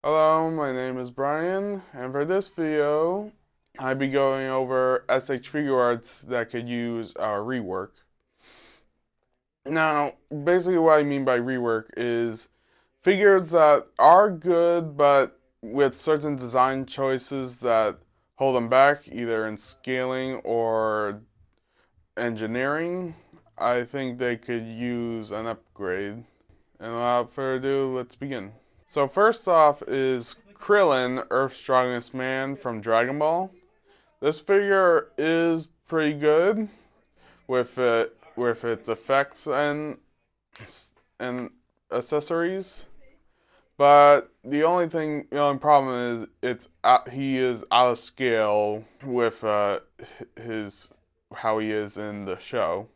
Hello, my name is Brian, and for this video, I'll be going over SH Figuarts that could use rework. Now, basically what I mean by rework is figures that are good, but with certain design choices that hold them back, either in scaling or engineering. I think they could use an upgrade. And without further ado, let's begin. So first off is Krillin, Earth's strongest man from Dragon Ball. This figure is pretty good with its effects and accessories. But the only problem is he is out of scale with his how he is in the show.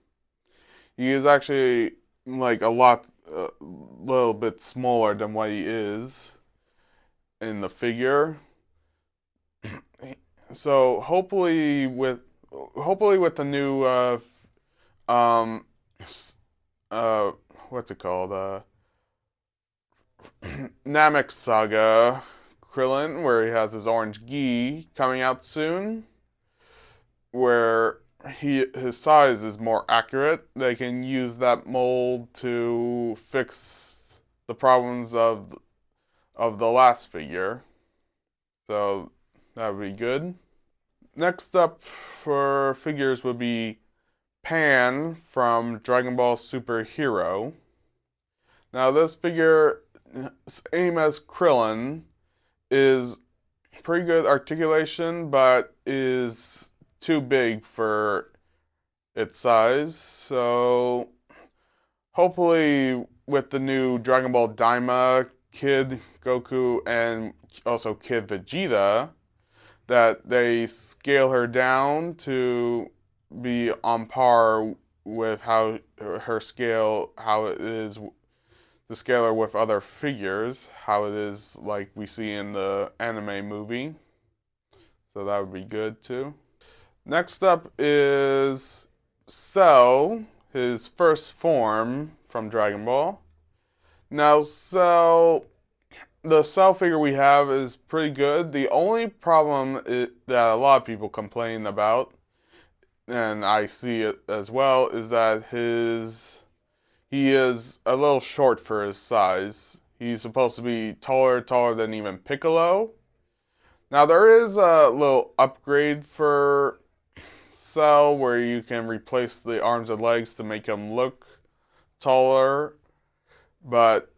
He is actually like a little bit smaller than what he is in the figure. So hopefully with the new um uh what's it called Namek Saga Krillin, where he has his orange gi coming out soon, where his size is more accurate. They can use that mold to fix the problems of the last figure. So that would be good. Next up for figures would be Pan from Dragon Ball Super Hero. Now this figure, same as Krillin, is pretty good articulation, but is too big for its size. So hopefully with the new Dragon Ball Daima, Kid Goku, and also Kid Vegeta, that they scale her down to be on par with how her scale, how it is to scale her with other figures, how it is like we see in the anime movie. So that would be good too. Next up is Cell, his first form from Dragon Ball. Now, the Cell figure we have is pretty good. The only problem that a lot of people complain about, and I see it as well, is that he is a little short for his size. He's supposed to be taller than even Piccolo. Now there is a little upgrade for Cell where you can replace the arms and legs to make him look taller, but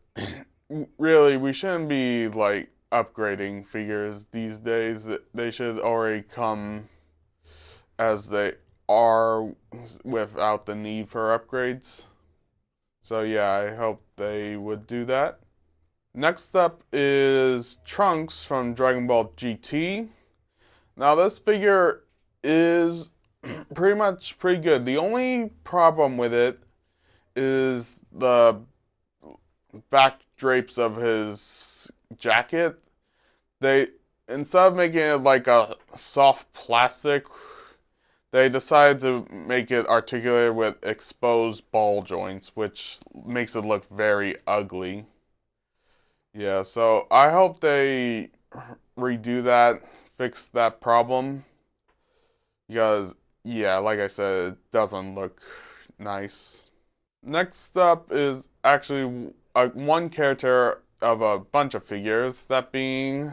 really we shouldn't be like upgrading figures these days. They should already come as they are without the need for upgrades. So yeah, I hope they would do that. Next up is Trunks from Dragon Ball GT. Now this figure is pretty good. The only problem with it is the back drapes of his jacket. They instead of making it like a soft plastic, they decided to make it articulated with exposed ball joints, which makes it look very ugly. Yeah, so I hope they redo that, fix that problem, because yeah, like I said, it doesn't look nice. Next up is actually one character of a bunch of figures, that being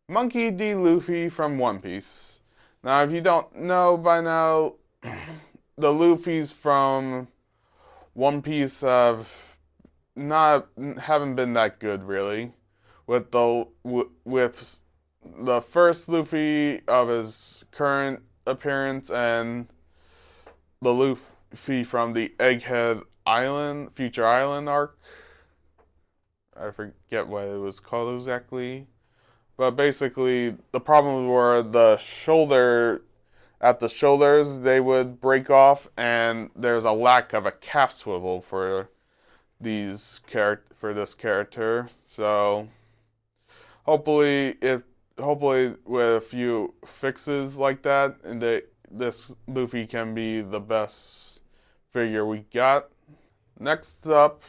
Monkey D. Luffy from One Piece. Now, if you don't know by now, the Luffys from One Piece haven't been that good really. With the first Luffy of his current appearance and the Luffy from the Egghead Island, Future Island arc. I forget what it was called exactly. But basically, the problems were at the shoulders, they would break off, and there's a lack of a calf swivel for this character. So hopefully with a few fixes like that, and this Luffy can be the best figure we got. Next up,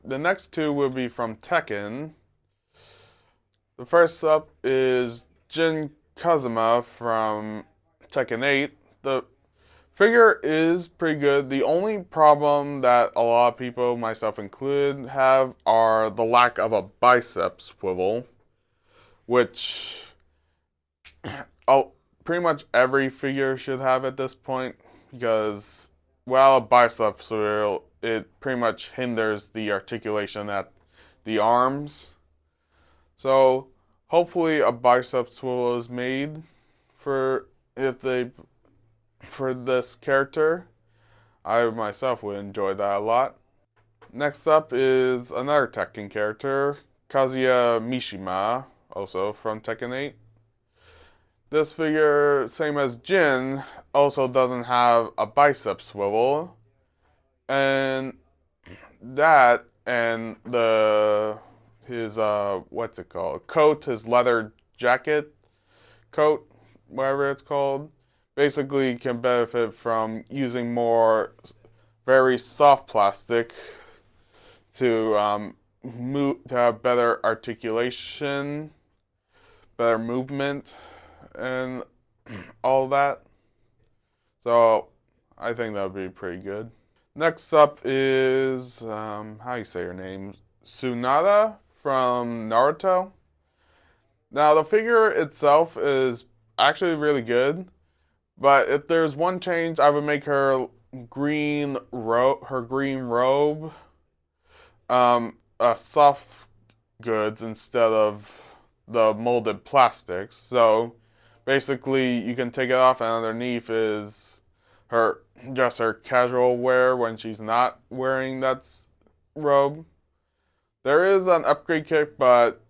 the next two will be from Tekken. The first up is Jin Kazama from Tekken 8. The figure is pretty good. The only problem that a lot of people, myself included, have are the lack of a bicep swivel, which pretty much every figure should have at this point, because while a bicep swivel, it pretty much hinders the articulation at the arms. So hopefully a bicep swivel is made for if they for this character. I myself would enjoy that a lot. Next up is another Tekken character, Kazuya Mishima, also from Tekken 8. This figure, same as Jin, also doesn't have a bicep swivel, and that and his what's it called, coat, his leather jacket coat, whatever it's called, basically can benefit from using more very soft plastic to to have better articulation, better movement, and all that. So I think that would be pretty good. Next up is how you say her name, Tsunade from Naruto. Now the figure itself is actually really good, but if there's one change, I would make her her green robe, soft goods instead of the molded plastics. So basically, you can take it off, and underneath is her casual wear when she's not wearing that robe. There is an upgrade kit, but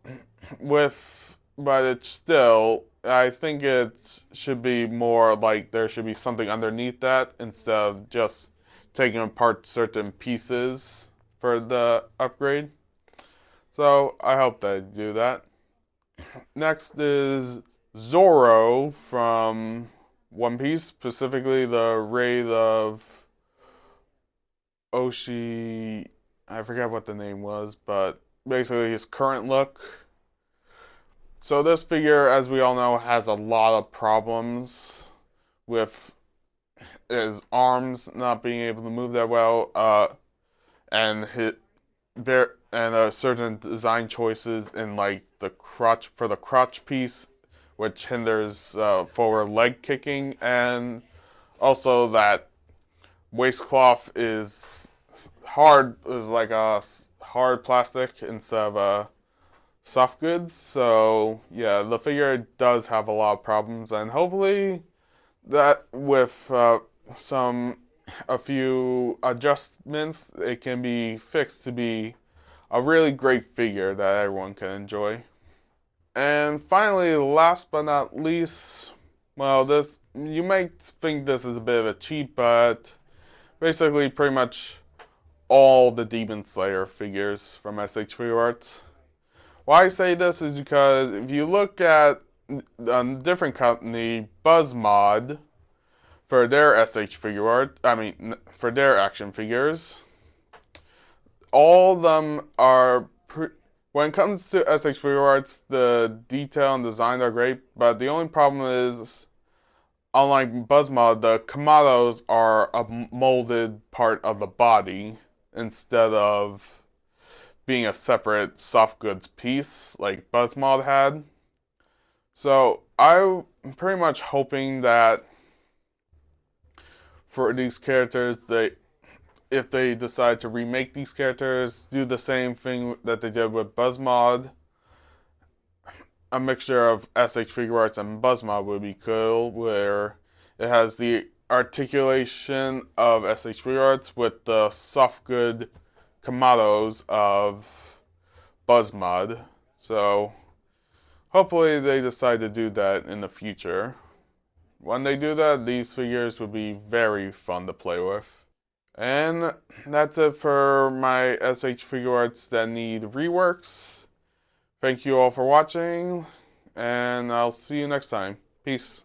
it's still, I think it should be more like there should be something underneath that instead of just taking apart certain pieces for the upgrade. So I hope they do that. Next is Zoro from One Piece, specifically the raid of Oshi. I forget what the name was, but basically his current look. So this figure, as we all know, has a lot of problems with his arms not being able to move that well, and certain design choices in like the crotch piece, which hinders forward leg kicking, and also that waistcloth is like a hard plastic instead of a soft goods. So yeah, the figure does have a lot of problems, and hopefully that with a few adjustments, it can be fixed to be a really great figure that everyone can enjoy. And finally, last but not least, well, this you might think this is a bit of a cheat, but basically pretty much all the Demon Slayer figures from SH Figuarts. Why I say this is because if you look at a different company, BuzzMod, for their SH for their action figures, all of them are when it comes to SH Figuarts, the detail and design are great, but the only problem is, unlike BuzzMod, the Kamados are a molded part of the body instead of being a separate soft goods piece like BuzzMod had. So I'm pretty much hoping that for these characters, if they decide to remake these characters, do the same thing that they did with BuzzMod. A mixture of SH Figuarts and BuzzMod would be cool, where it has the articulation of SH Figuarts with the soft good Kamados of BuzzMod. So hopefully they decide to do that in the future. When they do that, these figures would be very fun to play with. And that's it for my SH Figuarts that need reworks. Thank you all for watching, and I'll see you next time. Peace.